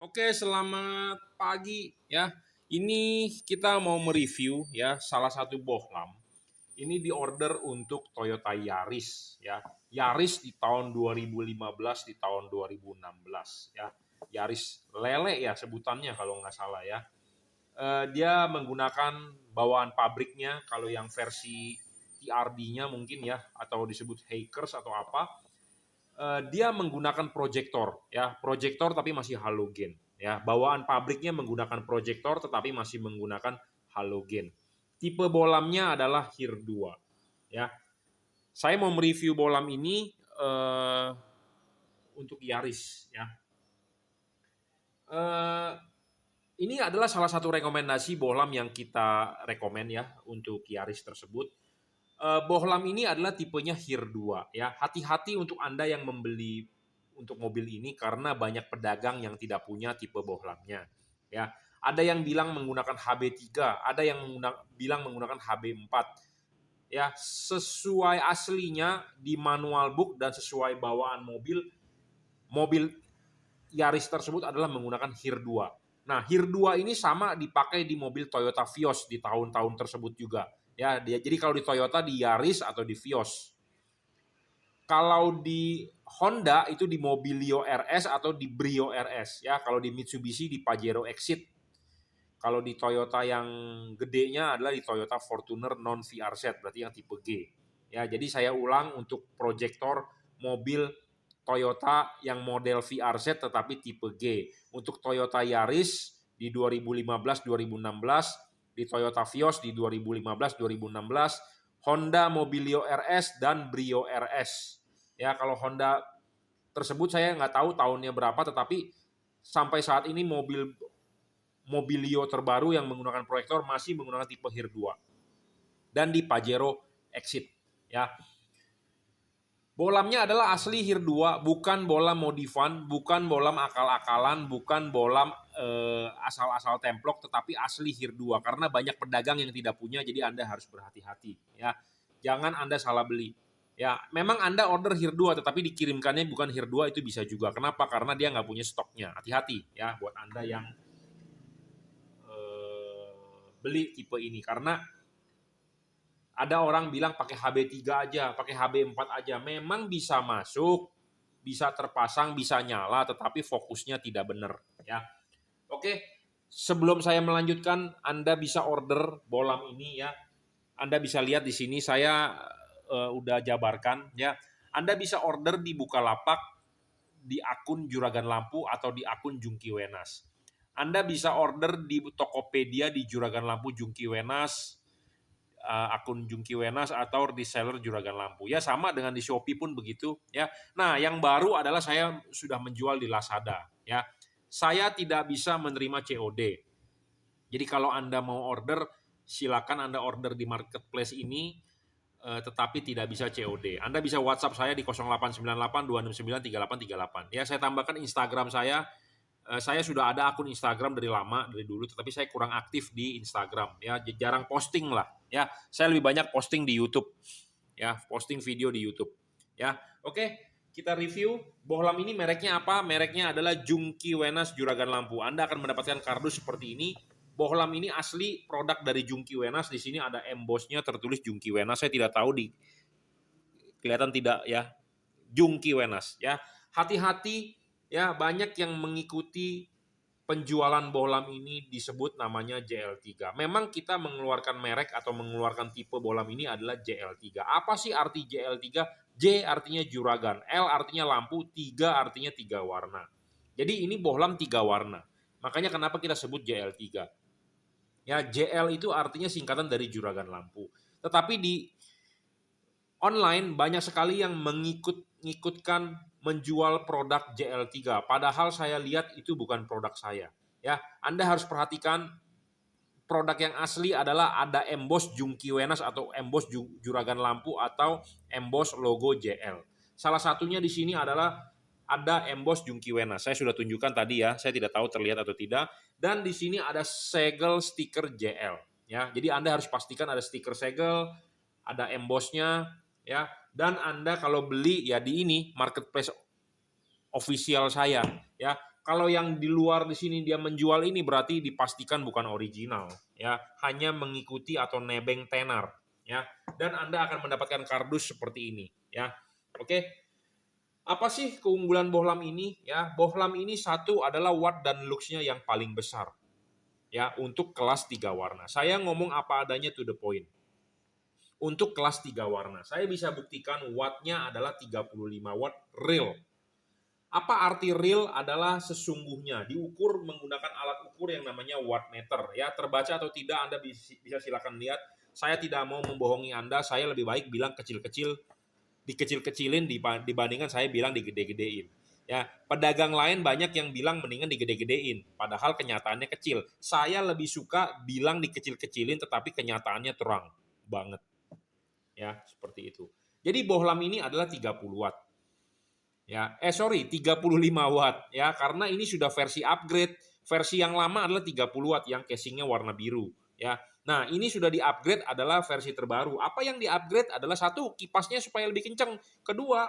Oke, selamat pagi ya. Ini kita mau mereview ya salah satu bohlam. Ini diorder untuk Toyota Yaris ya. Yaris di tahun 2015 di tahun 2016 ya. Yaris lele ya sebutannya kalau nggak salah ya. Dia menggunakan bawaan pabriknya kalau yang versi TRD-nya mungkin ya atau disebut Hakers atau apa, dia menggunakan proyektor ya, proyektor tapi masih halogen ya. Bawaan pabriknya menggunakan proyektor tetapi masih menggunakan halogen. Tipe bolamnya adalah HIR 2 ya. Saya mau mereview bolam ini untuk Yaris ya. Eh, ini adalah salah satu rekomendasi bohlam yang kita rekomen ya untuk Yaris tersebut. Bohlam ini adalah tipenya HIR 2 ya. Hati-hati untuk Anda yang membeli untuk mobil ini karena banyak pedagang yang tidak punya tipe bohlamnya ya. Ada yang bilang menggunakan HB3, ada yang bilang menggunakan HB4 ya. Sesuai aslinya di manual book dan sesuai bawaan mobil Yaris tersebut adalah menggunakan HIR 2. Nah, HIR 2 ini sama dipakai di mobil Toyota Vios di tahun-tahun tersebut juga. Ya, jadi kalau di Toyota di Yaris atau di Vios. Kalau di Honda itu di Mobilio RS atau di Brio RS ya. Kalau di Mitsubishi di Pajero Exit. Kalau di Toyota yang gedenya adalah di Toyota Fortuner non VRZ, berarti yang tipe G. Ya, jadi saya ulang untuk proyektor mobil Toyota yang model VRZ tetapi tipe G. Untuk Toyota Yaris di 2015-2016, di Toyota Vios di 2015-2016, Honda Mobilio RS dan Brio RS. Ya, kalau Honda tersebut saya nggak tahu tahunnya berapa, tetapi sampai saat ini Mobilio terbaru yang menggunakan proyektor masih menggunakan tipe HIR 2. Dan di Pajero Exit. Ya, bolamnya adalah asli HIR 2, bukan bolam modifan, bukan bolam akal-akalan, bukan bolam asal-asal templok, tetapi asli HIR 2. Karena banyak pedagang yang tidak punya, jadi Anda harus berhati-hati. Ya, jangan Anda salah beli. Ya, memang Anda order HIR 2, tetapi dikirimkannya bukan HIR 2 itu bisa juga. Kenapa? Karena dia nggak punya stoknya. Hati-hati ya buat Anda yang beli tipe ini. Karena ada orang bilang pakai HB3 aja, pakai HB4 aja. Memang bisa masuk, bisa terpasang, bisa nyala, tetapi fokusnya tidak benar. Ya, oke. Sebelum saya melanjutkan, Anda bisa order bolam ini ya. Anda bisa lihat di sini saya udah jabarkan ya. Anda bisa order di Bukalapak, di akun Juragan Lampu atau di akun Jungki Wenas. Anda bisa order di Tokopedia di Juragan Lampu Jungki Wenas, akun Jungki Wenas atau reseller Juragan Lampu. Ya sama dengan di Shopee pun begitu ya. Nah, yang baru adalah saya sudah menjual di Lazada ya. Saya tidak bisa menerima COD. Jadi kalau Anda mau order, silakan Anda order di marketplace ini, tetapi tidak bisa COD. Anda bisa WhatsApp saya di 0898 269 3838. Ya, saya tambahkan Instagram saya sudah ada akun Instagram dari lama, dari dulu, tetapi saya kurang aktif di Instagram. Ya, jarang posting lah. Ya, saya lebih banyak posting di YouTube. Ya, posting video di YouTube. Ya, oke. Kita review bohlam ini mereknya apa? Mereknya adalah Jungki Wenas Juragan Lampu. Anda akan mendapatkan kardus seperti ini. Bohlam ini asli produk dari Jungki Wenas. Di sini ada embossnya tertulis Jungki Wenas. Saya tidak tahu kelihatan tidak ya. Jungki Wenas ya. Hati-hati ya, banyak yang mengikuti penjualan bohlam ini disebut namanya JL3. Memang kita mengeluarkan merek atau mengeluarkan tipe bohlam ini adalah JL3. Apa sih arti JL3? J artinya juragan, L artinya lampu, 3 artinya 3 warna. Jadi ini bohlam 3 warna. Makanya kenapa kita sebut JL3. Ya, JL itu artinya singkatan dari juragan lampu. Tetapi di online banyak sekali yang mengikutkan menjual produk JL3. Padahal saya lihat itu bukan produk saya. Ya, Anda harus perhatikan produk yang asli adalah ada emboss Jungki Wenas atau emboss Juragan Lampu atau emboss logo JL. Salah satunya di sini adalah ada emboss Jungki Wenas. Saya sudah tunjukkan tadi ya, saya tidak tahu terlihat atau tidak. Dan di sini ada segel stiker JL. Ya, jadi Anda harus pastikan ada stiker segel, ada embossnya, ya. Dan Anda kalau beli ya di ini marketplace official saya, ya. Kalau yang di luar di sini dia menjual ini berarti dipastikan bukan original, ya, hanya mengikuti atau nebeng tenar, ya. Dan Anda akan mendapatkan kardus seperti ini, ya. Oke. Apa sih keunggulan bohlam ini? Ya, bohlam ini satu adalah watt dan luxnya yang paling besar, ya, untuk kelas 3 warna. Saya ngomong apa adanya to the point. Untuk kelas 3 warna, saya bisa buktikan wattnya adalah 35 watt real. Apa arti real? Adalah sesungguhnya, diukur menggunakan alat ukur yang namanya wattmeter. Ya, terbaca atau tidak Anda bisa silakan lihat. Saya tidak mau membohongi Anda, saya lebih baik bilang kecil-kecil, dikecil-kecilin dibandingkan saya bilang digede-gedein. Ya, pedagang lain banyak yang bilang mendingan digede-gedein, padahal kenyataannya kecil. Saya lebih suka bilang dikecil-kecilin tetapi kenyataannya terang banget. Ya, seperti itu. Jadi bohlam ini adalah 30 watt. Ya, 35 watt ya, karena ini sudah versi upgrade. Versi yang lama adalah 30 watt yang casingnya warna biru, ya. Nah, ini sudah di-upgrade adalah versi terbaru. Apa yang di-upgrade adalah satu, kipasnya supaya lebih kencang. Kedua,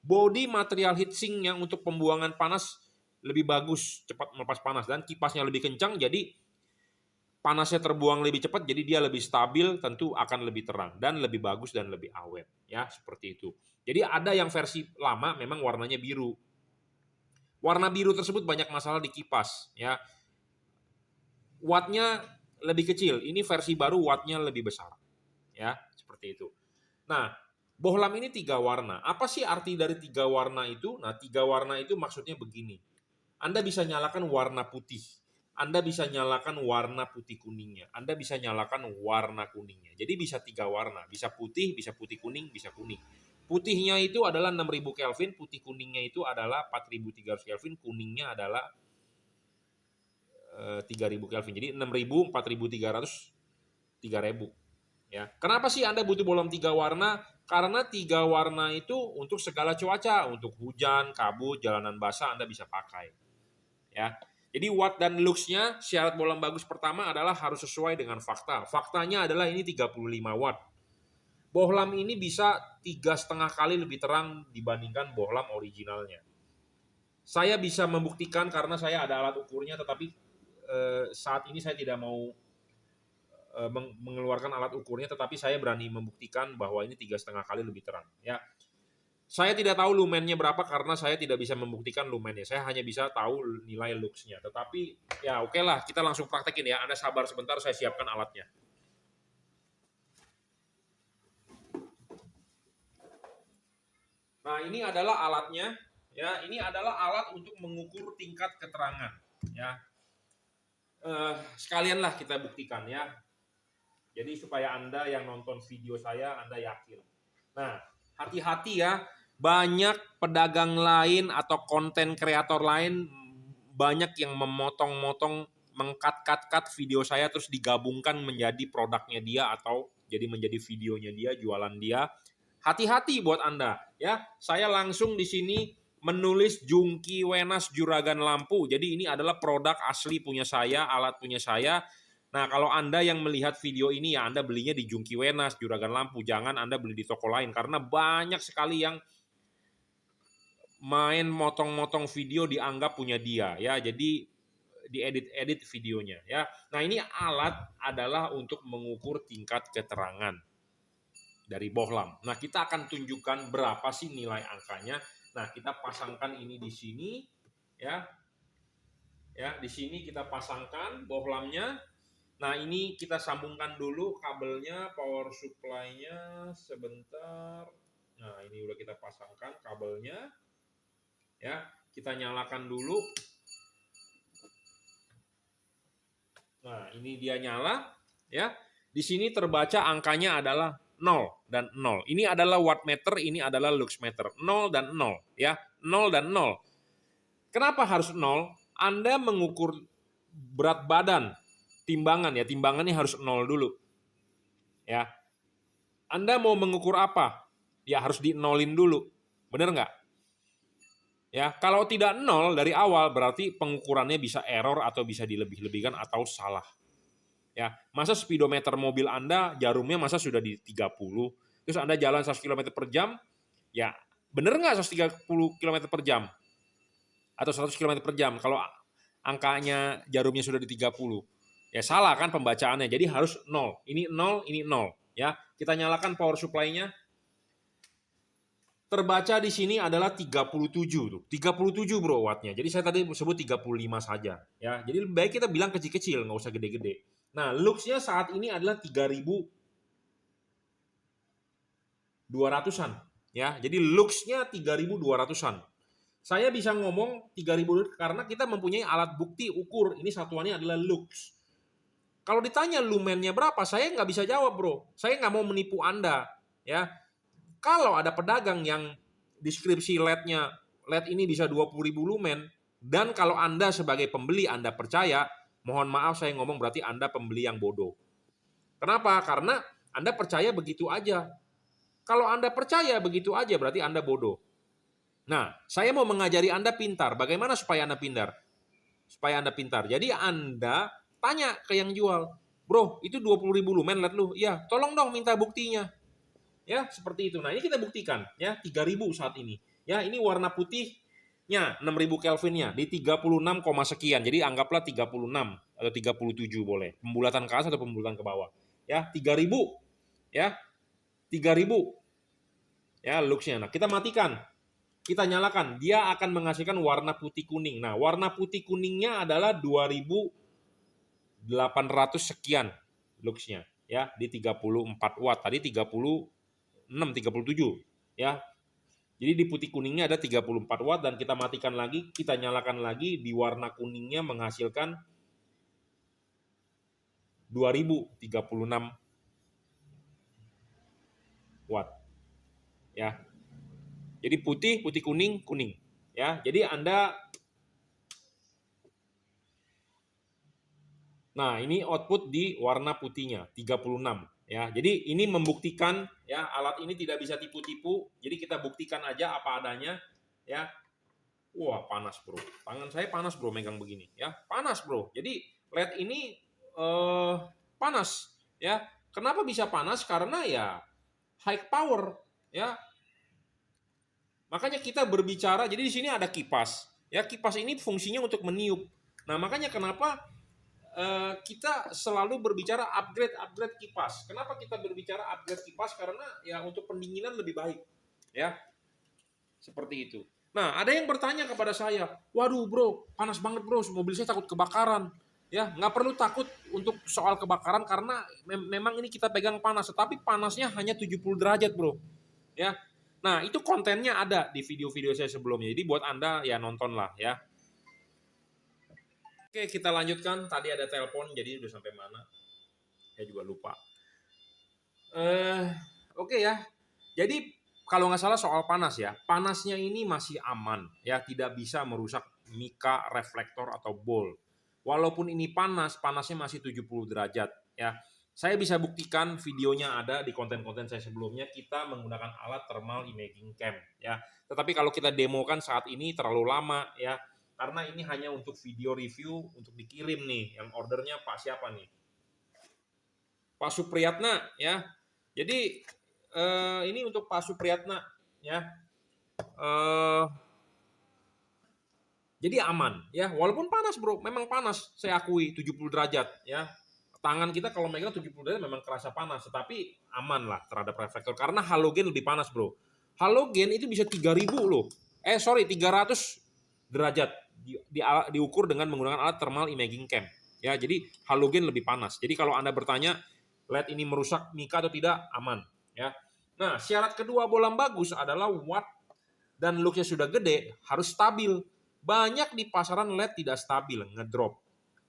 body material heatsink yang untuk pembuangan panas lebih bagus, cepat melepas panas, dan kipasnya lebih kencang jadi panasnya terbuang lebih cepat, jadi dia lebih stabil, tentu akan lebih terang dan lebih bagus dan lebih awet, ya, seperti itu. Jadi ada yang versi lama memang warnanya biru. Warna biru tersebut banyak masalah di kipas, ya. Wattnya lebih kecil, ini versi baru wattnya lebih besar, ya, seperti itu. Nah, bohlam ini 3 warna. Apa sih arti dari 3 warna itu? Nah, 3 warna itu maksudnya begini. Anda bisa nyalakan warna putih. Anda bisa nyalakan warna putih kuningnya. Anda bisa nyalakan warna kuningnya. Jadi bisa 3 warna. Bisa putih kuning, bisa kuning. Putihnya itu adalah 6000 Kelvin, putih kuningnya itu adalah 4300 Kelvin, kuningnya adalah 3000 Kelvin. Jadi 6000, 4300, 3000. Ya. Kenapa sih Anda butuh bohlam 3 warna? Karena 3 warna itu untuk segala cuaca, untuk hujan, kabut, jalanan basah Anda bisa pakai. Ya. Jadi watt dan luxnya, syarat bohlam bagus pertama adalah harus sesuai dengan fakta. Faktanya adalah ini 35 watt. Bohlam ini bisa 3,5 kali lebih terang dibandingkan bohlam originalnya. Saya bisa membuktikan karena saya ada alat ukurnya, tetapi saat ini saya tidak mau mengeluarkan alat ukurnya, tetapi saya berani membuktikan bahwa ini 3,5 kali lebih terang. Ya. Saya tidak tahu lumennya berapa karena saya tidak bisa membuktikan lumennya. Saya hanya bisa tahu nilai luxnya. Tetapi ya oke lah, kita langsung praktekin ya. Anda sabar sebentar, saya siapkan alatnya. Nah, ini adalah alatnya. Ya, ini adalah alat untuk mengukur tingkat keterangan. Ya, sekalianlah kita buktikan ya. Jadi supaya Anda yang nonton video saya, Anda yakin. Nah, hati-hati ya. Banyak pedagang lain atau konten kreator lain banyak yang memotong-motong, mengkat-kat video saya terus digabungkan menjadi produknya dia atau jadi menjadi videonya dia, jualan dia. Hati-hati buat Anda ya. Saya langsung di sini menulis Jungki Wenas Juragan Lampu. Jadi ini adalah produk asli punya saya, alat punya saya. Nah, kalau Anda yang melihat video ini ya Anda belinya di Jungki Wenas Juragan Lampu. Jangan Anda beli di toko lain karena banyak sekali yang main motong-motong video dianggap punya dia ya. Jadi diedit-edit videonya ya. Nah, ini alat adalah untuk mengukur tingkat keterangan dari bohlam. Nah, kita akan tunjukkan berapa sih nilai angkanya. Nah, kita pasangkan ini di sini ya. Ya, di sini kita pasangkan bohlamnya. Nah, ini kita sambungkan dulu kabelnya, power supply-nya sebentar. Nah, ini udah kita pasangkan kabelnya. Ya, kita nyalakan dulu. Nah, ini dia nyala, ya. Di sini terbaca angkanya adalah 0 dan 0. Ini adalah wattmeter, ini adalah luxmeter. 0 dan 0, ya. 0 dan 0. Kenapa harus 0? Anda mengukur berat badan, timbangan ya, timbangannya harus 0 dulu. Ya. Anda mau mengukur apa? Ya harus di-nolin dulu. Benar nggak? Ya, kalau tidak 0 dari awal berarti pengukurannya bisa error atau bisa dilebih-lebihkan atau salah. Ya, masa speedometer mobil Anda jarumnya masa sudah di 30, terus Anda jalan 100 km per jam, ya bener nggak 130 km per jam? atau 100 km per jam kalau angkanya jarumnya sudah di 30. Ya salah kan pembacaannya. Jadi harus 0. Ini 0, ini 0 ya. Kita nyalakan power supply-nya. Terbaca di sini adalah 37 tuh. 37 bro wattnya. Jadi saya tadi sebut 35 saja ya. Jadi lebih baik kita bilang kecil-kecil, nggak usah gede-gede. Nah, luxnya saat ini adalah 3.200-an ya. Jadi luxnya 3.200-an. Saya bisa ngomong 3.000 karena kita mempunyai alat bukti ukur. Ini satuannya adalah lux. Kalau ditanya lumennya berapa, saya nggak bisa jawab bro. Saya nggak mau menipu Anda ya. Kalau ada pedagang yang deskripsi LED-nya, LED ini bisa 20.000 lumen, dan kalau Anda sebagai pembeli Anda percaya, mohon maaf saya ngomong berarti Anda pembeli yang bodoh. Kenapa? Karena Anda percaya begitu aja. Kalau Anda percaya begitu aja berarti Anda bodoh. Nah, saya mau mengajari Anda pintar. Bagaimana supaya Anda pintar? Supaya Anda pintar. Jadi Anda tanya ke yang jual, bro itu 20.000 lumen LED lu. Iya, tolong dong minta buktinya. Ya, seperti itu. Nah, ini kita buktikan ya, 3.000 saat ini. Ya, ini warna putihnya 6.000 Kelvinnya di 36, sekian. Jadi anggaplah 36 atau 37 boleh. Pembulatan ke atas atau pembulatan ke bawah. Ya, 3.000. Ya. 3.000. Ya, luxnya. Nah, kita matikan. Kita nyalakan. Dia akan menghasilkan warna putih kuning. Nah, warna putih kuningnya adalah 2.800 sekian luxnya ya, di 34 watt. Tadi 37 ya. Jadi di putih kuningnya ada 34 watt dan kita matikan lagi, kita nyalakan lagi, di warna kuningnya menghasilkan 2036 watt ya. Jadi putih, putih kuning, kuning ya. Jadi Anda, nah ini output di warna putihnya 36 ya. Jadi ini membuktikan ya, alat ini tidak bisa tipu-tipu. Jadi kita buktikan aja apa adanya ya. Wah, panas bro. Tangan saya panas bro megang begini ya. Panas bro. Jadi LED ini panas ya. Kenapa bisa panas? Karena ya high power ya. Makanya kita berbicara, jadi di sini ada kipas. Ya, kipas ini fungsinya untuk meniup. Nah, makanya kenapa kita selalu berbicara upgrade kipas. Kenapa kita berbicara upgrade kipas? Karena ya untuk pendinginan lebih baik. Ya. Seperti itu. Nah, ada yang bertanya kepada saya, waduh bro, panas banget bro, mobil saya takut kebakaran. Ya, nggak perlu takut untuk soal kebakaran karena memang ini kita pegang panas, tetapi panasnya hanya 70 derajat bro. Ya, nah itu kontennya ada di video-video saya sebelumnya. Jadi buat Anda ya nontonlah ya. Oke, kita lanjutkan. Tadi ada telepon, jadi udah sampai mana? Saya juga lupa. Oke ya. Jadi kalau nggak salah soal panas ya, panasnya ini masih aman ya, tidak bisa merusak mika, reflektor atau bol. Walaupun ini panas, panasnya masih 70 derajat ya. Saya bisa buktikan, videonya ada di konten-konten saya sebelumnya, kita menggunakan alat thermal imaging cam ya. Tetapi kalau kita demokan saat ini terlalu lama ya, karena ini hanya untuk video review untuk dikirim nih, yang ordernya Pak siapa nih? Pak Supriyatna ya. Jadi ini untuk Pak Supriyatna ya. Jadi aman ya, walaupun panas bro, memang panas, saya akui 70 derajat ya. Tangan kita kalau megang 70 derajat memang kerasa panas, tetapi aman lah terhadap reflektor karena halogen lebih panas bro. Halogen itu bisa 3.000 loh. 300 derajat diukur dengan menggunakan alat thermal imaging cam. Ya, jadi halogen lebih panas. Jadi kalau Anda bertanya LED ini merusak mika atau tidak, aman ya. Nah, syarat kedua bolam bagus adalah watt dan luxnya sudah gede, harus stabil. Banyak di pasaran LED tidak stabil, ngedrop.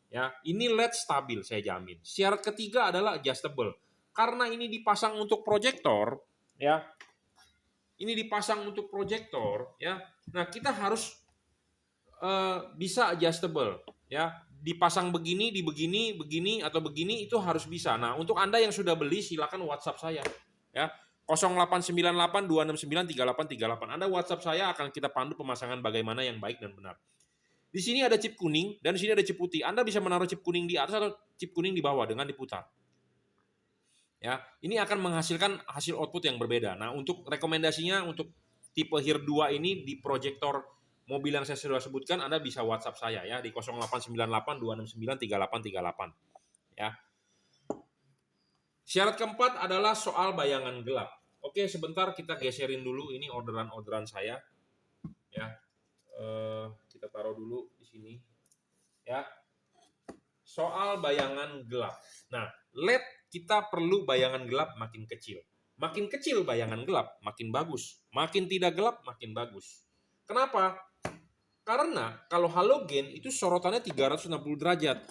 Ya, ini LED stabil saya jamin. Syarat ketiga adalah adjustable. Karena ini dipasang untuk proyektor, ya. Ini dipasang untuk proyektor, ya. Nah, kita harus bisa adjustable, ya. Dipasang begini, begini atau begini itu harus bisa. Nah, untuk Anda yang sudah beli silakan WhatsApp saya, ya. 0898-269-3838. Anda WhatsApp saya, akan kita pandu pemasangan bagaimana yang baik dan benar. Di sini ada chip kuning dan di sini ada chip putih. Anda bisa menaruh chip kuning di atas atau chip kuning di bawah dengan diputar. Ya, ini akan menghasilkan hasil output yang berbeda. Nah, untuk rekomendasinya untuk tipe HIR 2 ini di proyektor mobil yang saya sudah sebutkan, Anda bisa WhatsApp saya ya di 0898 269 3838 ya. Syarat keempat adalah soal bayangan gelap. Oke, sebentar kita geserin dulu ini orderan-orderan saya ya. Kita taruh dulu di sini ya. Soal bayangan gelap. Nah, LED kita perlu bayangan gelap makin kecil. Makin kecil bayangan gelap, makin bagus. Makin tidak gelap, makin bagus. Kenapa? Karena kalau halogen itu sorotannya 360 derajat.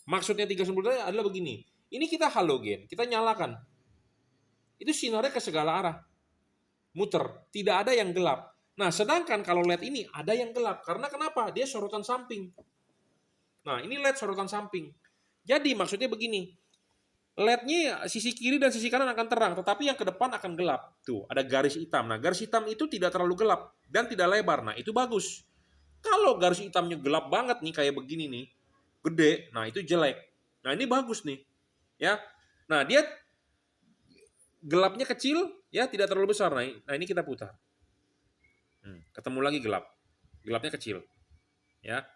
Maksudnya 360 derajat adalah begini. Ini kita halogen, kita nyalakan. Itu sinarnya ke segala arah. Muter, tidak ada yang gelap. Nah, sedangkan kalau LED ini ada yang gelap. Karena kenapa? Dia sorotan samping. Nah, ini LED sorotan samping. Jadi maksudnya begini. LED-nya sisi kiri dan sisi kanan akan terang, tetapi yang ke depan akan gelap. Tuh, ada garis hitam. Nah, garis hitam itu tidak terlalu gelap dan tidak lebar. Nah, itu bagus. Kalau garis hitamnya gelap banget nih, kayak begini nih, gede, nah itu jelek. Nah, ini bagus nih. Ya. Nah, dia gelapnya kecil, ya tidak terlalu besar. Nah, ini kita putar. Ketemu lagi gelap. Gelapnya kecil. Ya.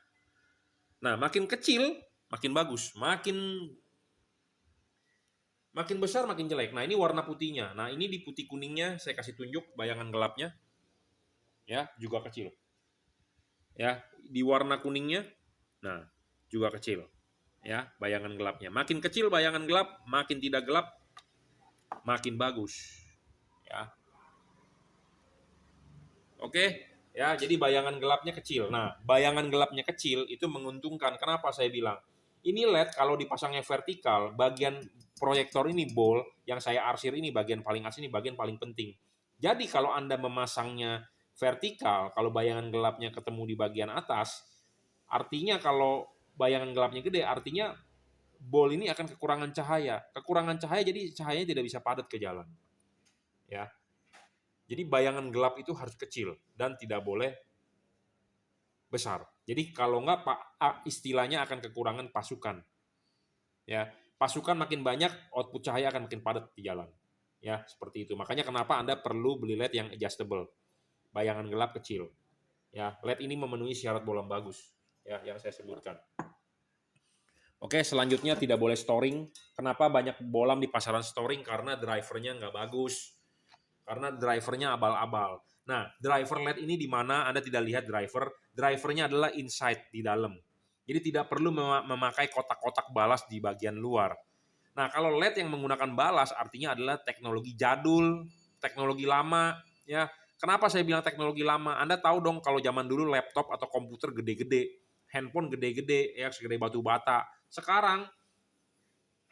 Nah, makin kecil, makin bagus. Makin besar makin jelek. Nah, ini warna putihnya. Nah, ini di putih kuningnya saya kasih tunjuk bayangan gelapnya. Ya, juga kecil. Ya, di warna kuningnya nah, juga kecil. Ya, bayangan gelapnya. Makin kecil bayangan gelap, makin tidak gelap, makin bagus. Ya. Oke, ya, jadi bayangan gelapnya kecil. Nah, bayangan gelapnya kecil itu menguntungkan. Kenapa saya bilang? Ini LED kalau dipasangnya vertikal, bagian proyektor ini ball yang saya arsir ini bagian paling atas, ini bagian paling penting. Jadi kalau Anda memasangnya vertikal, kalau bayangan gelapnya ketemu di bagian atas, artinya kalau bayangan gelapnya gede, artinya ball ini akan kekurangan cahaya. Kekurangan cahaya jadi cahayanya tidak bisa padat ke jalan. Ya. Jadi bayangan gelap itu harus kecil dan tidak boleh besar. Jadi kalau enggak istilahnya akan kekurangan pasukan. Ya, pasukan makin banyak, output cahaya akan makin padat di jalan. Ya, seperti itu. Makanya kenapa Anda perlu beli LED yang adjustable. Bayangan gelap kecil. Ya, LED ini memenuhi syarat bolam bagus, ya, yang saya sebutkan. Oke, selanjutnya tidak boleh storing. Kenapa banyak bolam di pasaran storing? Karena drivernya nggak bagus. Karena drivernya abal-abal. Nah, driver LED ini di mana Anda tidak lihat driver. Drivernya adalah inside di dalam. Jadi tidak perlu memakai kotak-kotak balas di bagian luar. Nah, kalau LED yang menggunakan balas artinya adalah teknologi jadul, teknologi lama. Ya, kenapa saya bilang teknologi lama? Anda tahu dong kalau zaman dulu laptop atau komputer gede-gede, handphone gede-gede, ya segede batu bata. Sekarang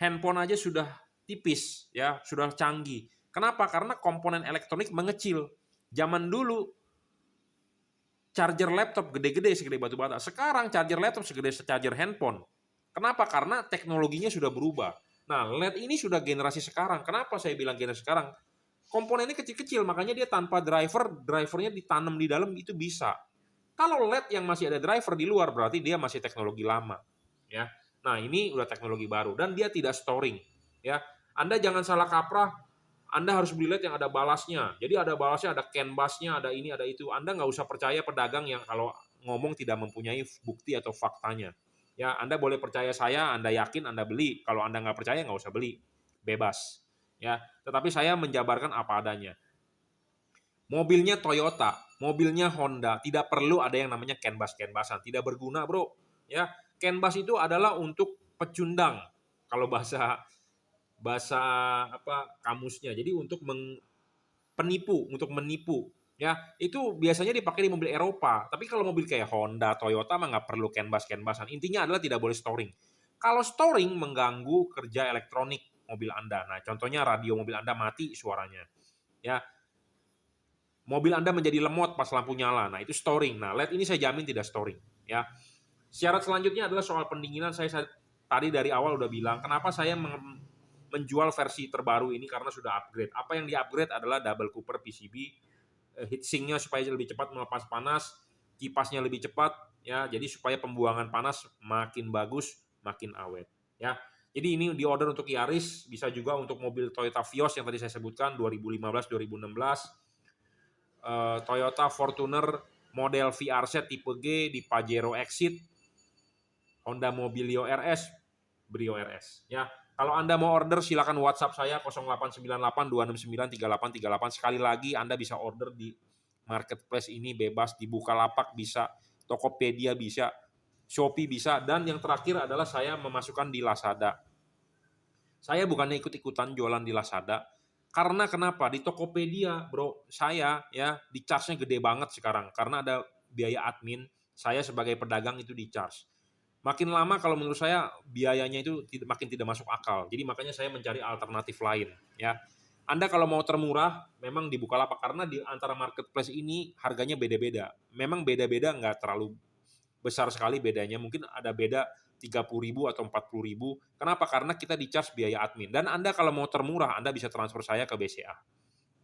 handphone aja sudah tipis, ya sudah canggih. Kenapa? Karena komponen elektronik mengecil. Zaman dulu charger laptop gede-gede segede batu bata. Sekarang charger laptop segede charger handphone. Kenapa? Karena teknologinya sudah berubah. Nah, LED ini sudah generasi sekarang. Kenapa saya bilang generasi sekarang? Komponennya kecil-kecil, makanya dia tanpa drivernya ditanam di dalam itu bisa. Kalau LED yang masih ada driver di luar berarti dia masih teknologi lama. Ya. Nah, ini udah teknologi baru dan dia tidak storing. Ya. Anda jangan salah kaprah. Anda harus beli LED yang ada balasnya. Jadi ada balasnya, ada CAN busnya, ada ini, ada itu. Anda nggak usah percaya pedagang yang kalau ngomong tidak mempunyai bukti atau faktanya. Ya, Anda boleh percaya saya, Anda yakin, Anda beli. Kalau Anda nggak percaya, nggak usah beli. Bebas. Ya, tetapi saya menjabarkan apa adanya. Mobilnya Toyota, mobilnya Honda, tidak perlu ada yang namanya CAN bus-an. Tidak berguna, bro. Ya, CAN bus itu adalah untuk pecundang. Kalau bahasa kamusnya. Jadi untuk untuk menipu. Ya, itu biasanya dipakai di mobil Eropa. Tapi kalau mobil kayak Honda, Toyota mah nggak perlu CAN bus-an. Intinya adalah tidak boleh storing. Kalau storing mengganggu kerja elektronik mobil Anda. Nah, contohnya radio mobil Anda mati suaranya. Ya. Mobil Anda menjadi lemot pas lampu nyala. Nah, itu storing. Nah, LED ini saya jamin tidak storing, ya. Syarat selanjutnya adalah soal pendinginan. Saya tadi dari awal udah bilang, kenapa saya menjual versi terbaru ini karena sudah upgrade. Apa yang di-upgrade adalah double cooper PCB, heatsinknya supaya lebih cepat melepas panas, kipasnya lebih cepat, ya. Jadi supaya pembuangan panas makin bagus, makin awet, ya. Jadi ini di order untuk Yaris, bisa juga untuk mobil Toyota Vios yang tadi saya sebutkan 2015-2016, Toyota Fortuner model VRZ tipe G di Pajero Exit, Honda Mobilio RS, Brio RS. Ya, kalau Anda mau order silakan WhatsApp saya 0898 269 3838. Sekali lagi Anda bisa order di marketplace ini bebas, di Bukalapak bisa, Tokopedia bisa, Shopee bisa, dan yang terakhir adalah saya memasukkan di Lazada. Saya bukannya ikut-ikutan jualan di Lazada, karena kenapa? Di Tokopedia, bro, saya ya di charge-nya gede banget sekarang karena ada biaya admin. Saya sebagai pedagang itu di charge. Makin lama kalau menurut saya biayanya itu makin tidak masuk akal. Jadi makanya saya mencari alternatif lain, ya. Anda kalau mau termurah, memang di Bukalapak karena di antara marketplace ini harganya beda-beda. Memang beda-beda, nggak terlalu besar sekali bedanya. Mungkin ada beda 30.000 atau 40.000. Kenapa? Karena kita di charge biaya admin. Dan Anda kalau mau termurah, Anda bisa transfer saya ke BCA.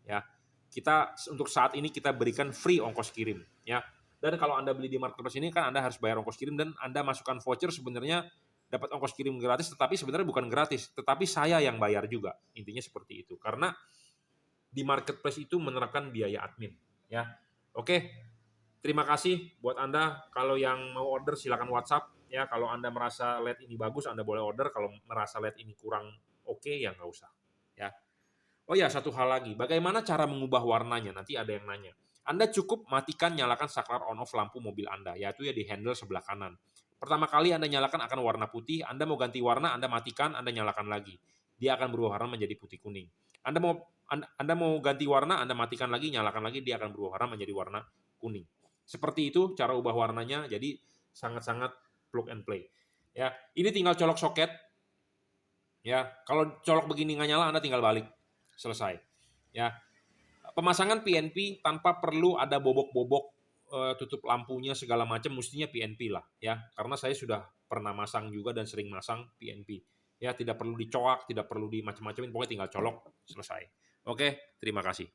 Ya, kita untuk saat ini kita berikan free ongkos kirim. Ya, dan kalau Anda beli di marketplace ini kan Anda harus bayar ongkos kirim dan Anda masukkan voucher sebenarnya dapat ongkos kirim gratis, tetapi sebenarnya bukan gratis, tetapi saya yang bayar juga. Intinya seperti itu. Karena di marketplace itu menerapkan biaya admin. Ya, oke. Terima kasih buat Anda. Kalau yang mau order silakan WhatsApp. Ya, kalau Anda merasa LED ini bagus, Anda boleh order. Kalau merasa LED ini kurang oke, ya nggak usah. Ya. Oh ya, satu hal lagi. Bagaimana cara mengubah warnanya? Nanti ada yang nanya. Anda cukup matikan, nyalakan saklar on-off lampu mobil Anda, yaitu ya di handle sebelah kanan. Pertama kali Anda nyalakan akan warna putih, Anda mau ganti warna, Anda matikan, Anda nyalakan lagi. Dia akan berubah warna menjadi putih kuning. Anda mau ganti warna, Anda matikan lagi, nyalakan lagi, dia akan berubah warna menjadi warna kuning. Seperti itu cara ubah warnanya, jadi sangat-sangat plug and play. Ya, ini tinggal colok soket. Ya, kalau colok begini nggak nyala, Anda tinggal balik. Selesai. Ya, pemasangan PNP tanpa perlu ada bobok-bobok tutup lampunya segala macam, mestinya PNP lah ya, karena saya sudah pernah masang juga dan sering masang PNP. Ya, tidak perlu dicoak, tidak perlu di macam-macamin, pokoknya tinggal colok, selesai. Oke, terima kasih.